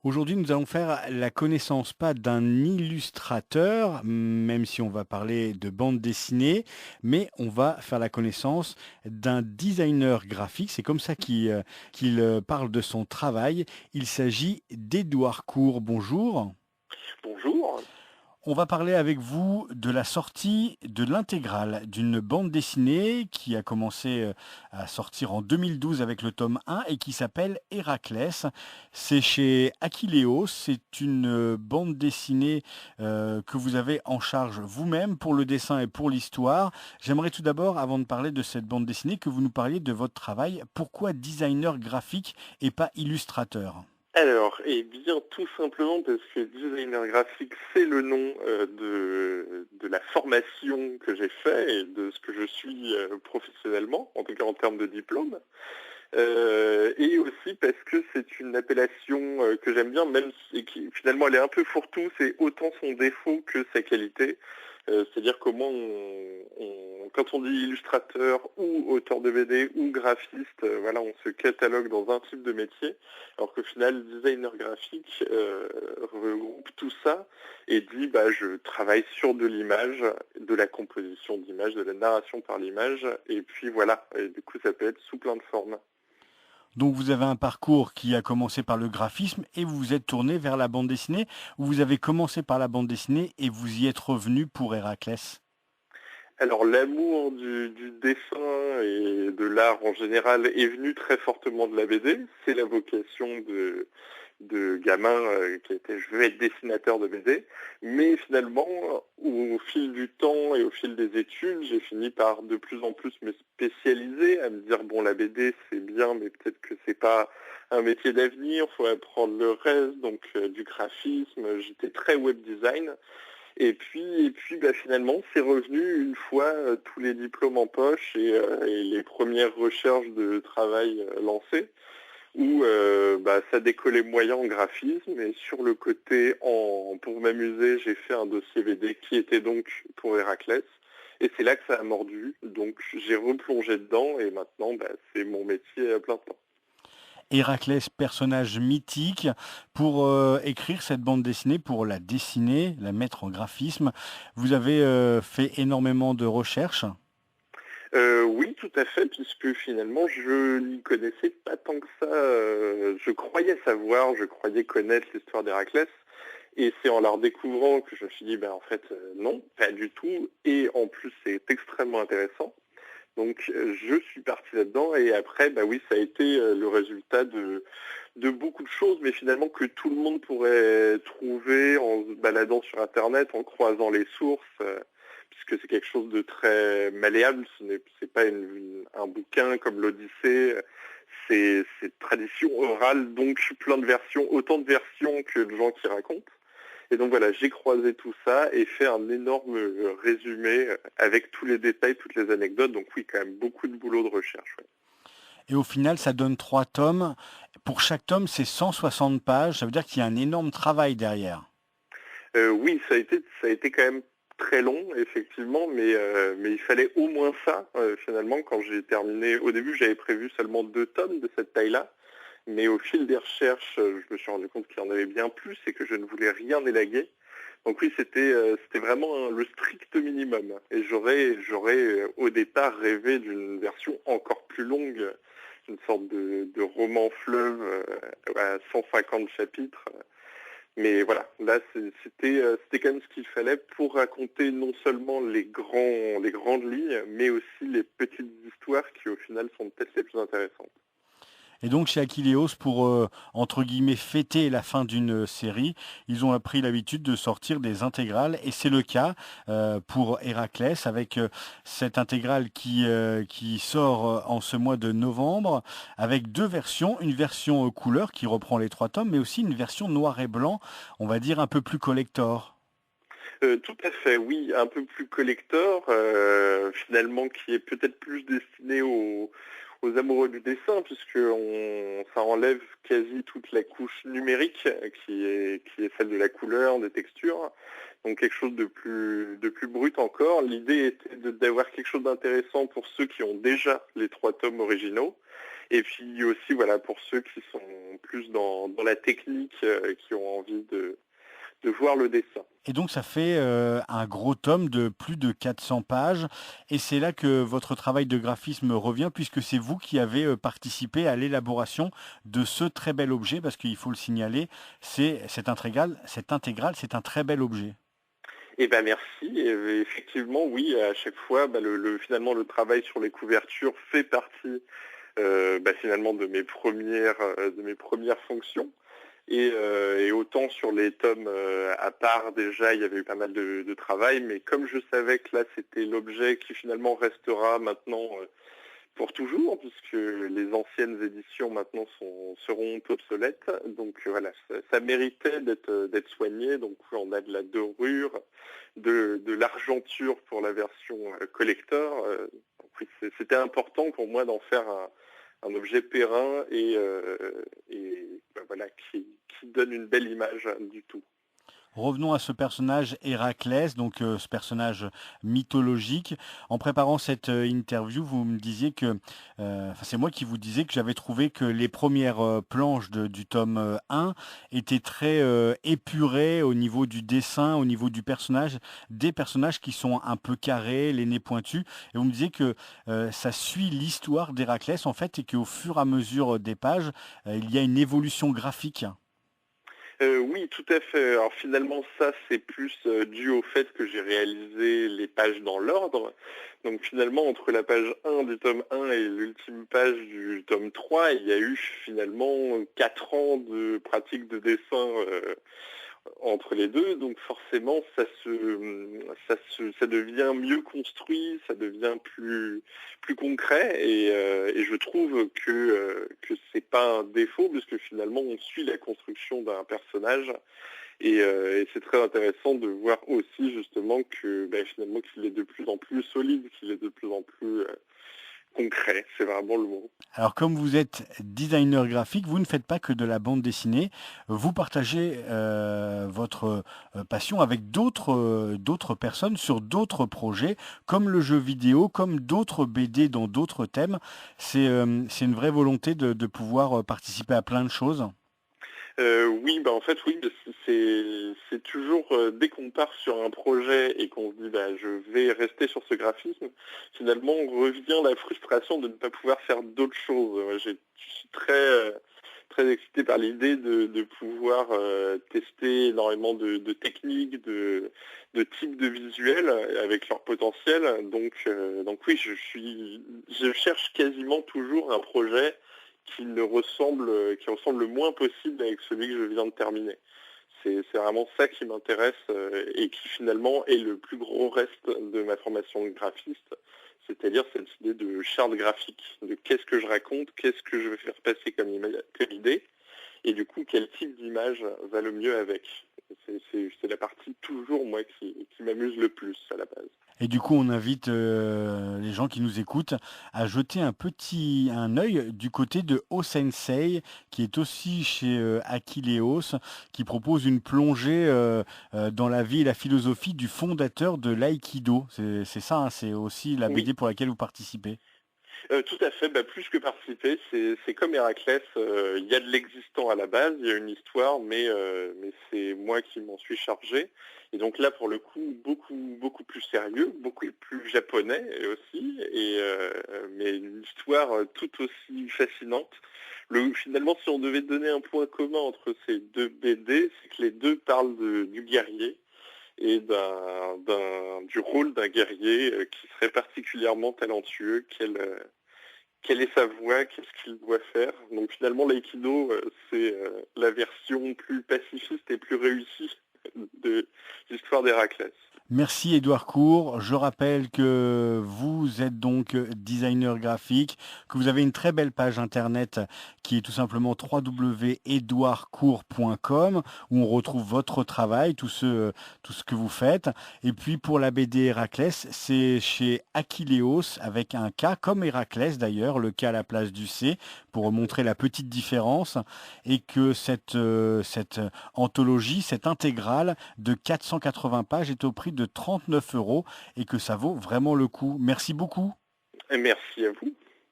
Aujourd'hui, nous allons faire la connaissance pas d'un illustrateur, même si on va parler de bande dessinée, mais on va faire la connaissance d'un designer graphique. C'est comme ça qu'il parle de son travail. Il s'agit d'Édouard Court. Bonjour. Bonjour. On va parler avec vous de la sortie de l'intégrale d'une bande dessinée qui a commencé à sortir en 2012 avec le tome 1 et qui s'appelle Héraclès. C'est chez Akileos. C'est une bande dessinée que vous avez en charge vous-même pour le dessin et pour l'histoire. J'aimerais tout d'abord, avant de parler de cette bande dessinée, que vous nous parliez de votre travail. Pourquoi designer graphique et pas illustrateur? Alors, eh bien, tout simplement parce que designer graphique, c'est le nom de la formation que j'ai fait et de ce que je suis professionnellement, en tout cas en termes de diplôme. Et aussi parce que c'est une appellation que j'aime bien, même si qui finalement elle est un peu fourre-tout, c'est autant son défaut que sa qualité. C'est-à-dire comment quand on dit illustrateur ou auteur de BD ou graphiste, voilà, on se catalogue dans un type de métier, alors qu'au final, designer graphique regroupe tout ça et dit bah je travaille sur de l'image, de la composition d'image, de la narration par l'image, et puis voilà. Et du coup, ça peut être sous plein de formes. Donc vous avez un parcours qui a commencé par le graphisme et vous vous êtes tourné vers la bande dessinée, ou vous avez commencé par la bande dessinée et vous y êtes revenu pour Héraclès? Alors l'amour du dessin et de l'art en général est venu très fortement de la BD. C'est la vocation de gamin qui était je veux être dessinateur de BD. Mais finalement, au fil du temps et au fil des études, j'ai fini par de plus en plus me spécialiser, à me dire bon la BD c'est bien, mais peut-être que c'est pas un métier d'avenir, faut apprendre le reste, donc du graphisme. J'étais très web design. Et puis bah, finalement, c'est revenu une fois tous les diplômes en poche et les premières recherches de travail lancées, où bah, ça décollait moyen en graphisme. Et sur le côté, pour m'amuser, j'ai fait un dossier BD qui était donc pour Héraclès. Et c'est là que ça a mordu. Donc j'ai replongé dedans et maintenant, bah, c'est mon métier à plein temps. Héraclès, personnage mythique, pour écrire cette bande dessinée, pour la dessiner, la mettre en graphisme, vous avez fait énormément de recherches. Oui, tout à fait, puisque finalement, je n'y connaissais pas tant que ça. Je croyais savoir, je croyais connaître l'histoire d'Héraclès, et c'est en la redécouvrant que je me suis dit, ben, en fait, non, pas du tout, et en plus, c'est extrêmement intéressant. Donc, je suis parti là-dedans, et après, bah oui, ça a été le résultat de beaucoup de choses, mais finalement que tout le monde pourrait trouver en se baladant sur Internet, en croisant les sources, puisque c'est quelque chose de très malléable. C'est pas un bouquin comme l'Odyssée, c'est tradition orale, donc plein de versions, autant de versions que de gens qui racontent. Et donc voilà, j'ai croisé tout ça et fait un énorme résumé avec tous les détails, toutes les anecdotes. Donc oui, quand même beaucoup de boulot de recherche. Ouais. Et au final, ça donne 3 tomes. Pour chaque tome, c'est 160 pages. Ça veut dire qu'il y a un énorme travail derrière. Oui, ça a été quand même très long, effectivement, mais il fallait au moins ça, finalement, quand j'ai terminé. Au début, j'avais prévu seulement 2 tomes de cette taille-là, mais au fil des recherches, je me suis rendu compte qu'il y en avait bien plus et que je ne voulais rien élaguer. Donc oui, c'était vraiment le strict minimum. Et j'aurais au départ rêvé d'une version encore plus longue, une sorte de roman fleuve à 150 chapitres. Mais voilà, là c'était quand même ce qu'il fallait pour raconter non seulement les grandes lignes, mais aussi les petites histoires qui au final sont peut-être les plus intéressantes. Et donc chez Akileos, pour entre guillemets fêter la fin d'une série, ils ont pris l'habitude de sortir des intégrales et c'est le cas pour Héraclès avec cette intégrale qui sort en ce mois de novembre avec 2 versions, une version couleur qui reprend les 3 tomes, mais aussi une version noir et blanc, on va dire un peu plus collector. Tout à fait, oui, un peu plus collector, finalement qui est peut-être plus destiné aux amoureux du dessin, puisque ça enlève quasi toute la couche numérique qui est celle de la couleur, des textures, donc quelque chose de plus brut encore. L'idée était d'avoir quelque chose d'intéressant pour ceux qui ont déjà les 3 tomes originaux, Et puis aussi, voilà, pour ceux qui sont plus dans la technique, qui ont envie de voir le dessin. Et donc ça fait un gros tome de plus de 400 pages. Et c'est là que votre travail de graphisme revient, puisque c'est vous qui avez participé à l'élaboration de ce très bel objet, parce qu'il faut le signaler, c'est cette intégrale, c'est un très bel objet. Eh ben merci. Et effectivement, oui, à chaque fois, finalement, le travail sur les couvertures fait partie finalement de mes premières fonctions. Et autant sur les tomes à part, déjà, il y avait eu pas mal de travail, mais comme je savais que là, c'était l'objet qui finalement restera maintenant pour toujours, puisque les anciennes éditions maintenant seront obsolètes. Donc voilà, ça méritait d'être soigné. Donc on a de la dorure, de l'argenture pour la version collector. Donc, c'était important pour moi d'en faire un objet périn voilà, qui donne une belle image du tout. Revenons à ce personnage Héraclès, donc ce personnage mythologique. En préparant cette interview, vous me disiez que, c'est moi qui vous disais que j'avais trouvé que les premières planches du tome 1 étaient très épurées au niveau du dessin, au niveau du personnage, des personnages qui sont un peu carrés, les nez pointus. Et vous me disiez que ça suit l'histoire d'Héraclès en fait, et qu'au fur et à mesure des pages, il y a une évolution graphique. Oui, tout à fait. Alors finalement, ça, c'est plus dû au fait que j'ai réalisé les pages dans l'ordre. Donc finalement, entre la page 1 du tome 1 et l'ultime page du tome 3, il y a eu finalement 4 ans de pratique de dessin entre les deux. Donc forcément, ça devient mieux construit, ça devient plus concret. Et je trouve que c'est pas un défaut, puisque finalement, on suit la construction d'un personnage. Et c'est très intéressant de voir aussi justement que finalement qu'il est de plus en plus solide, qu'il est de plus en plus concret, c'est vraiment le mot. Alors, comme vous êtes designer graphique, vous ne faites pas que de la bande dessinée. Vous partagez votre passion avec d'autres personnes sur d'autres projets, comme le jeu vidéo, comme d'autres BD dans d'autres thèmes. C'est une vraie volonté de pouvoir participer à plein de choses. Oui, en fait, oui, c'est toujours, dès qu'on part sur un projet et qu'on se dit, je vais rester sur ce graphisme, finalement, revient la frustration de ne pas pouvoir faire d'autres choses. Je suis très excité par l'idée de pouvoir tester énormément de techniques, de types de visuels avec leur potentiel. Donc oui, je cherche quasiment toujours un projet qui ressemble le moins possible avec celui que je viens de terminer. C'est vraiment ça qui m'intéresse et qui finalement est le plus gros reste de ma formation de graphiste, c'est-à-dire cette idée de charte graphique, de qu'est-ce que je raconte, qu'est-ce que je veux faire passer comme idée, et du coup quel type d'image va le mieux avec. C'est la partie toujours moi qui m'amuse le plus à la base. Et du coup, on invite les gens qui nous écoutent à jeter un œil du côté de O-Sensei, qui est aussi chez Akileos, qui propose une plongée dans la vie et la philosophie du fondateur de l'aïkido. C'est ça, hein, c'est aussi la BD Oui. pour laquelle vous participez. Tout à fait, plus que participer, c'est comme Héraclès, il y a de l'existant à la base, il y a une histoire, mais c'est moi qui m'en suis chargé. Et donc là, pour le coup, beaucoup plus sérieux, beaucoup plus japonais aussi, mais une histoire tout aussi fascinante. Finalement, si on devait donner un point commun entre ces deux BD, c'est que les deux parlent du guerrier et du rôle d'un guerrier qui serait particulièrement talentueux, quelle est sa voie, qu'est-ce qu'il doit faire. Donc finalement, l'aïkido, c'est la version plus pacifiste et plus réussie de l'histoire d'Héraclès. Merci Édouard Court. Je rappelle que vous êtes donc designer graphique, que vous avez une très belle page internet qui est tout simplement www.edouardcourt.com où on retrouve votre travail, tout ce que vous faites. Et puis pour la BD Héraclès, c'est chez Akileos avec un K comme Héraclès d'ailleurs, le K à la place du C pour montrer la petite différence et que cette anthologie, cette intégrale de 480 pages est au prix de 39 € et que ça vaut vraiment le coup. Merci beaucoup. Et merci à vous.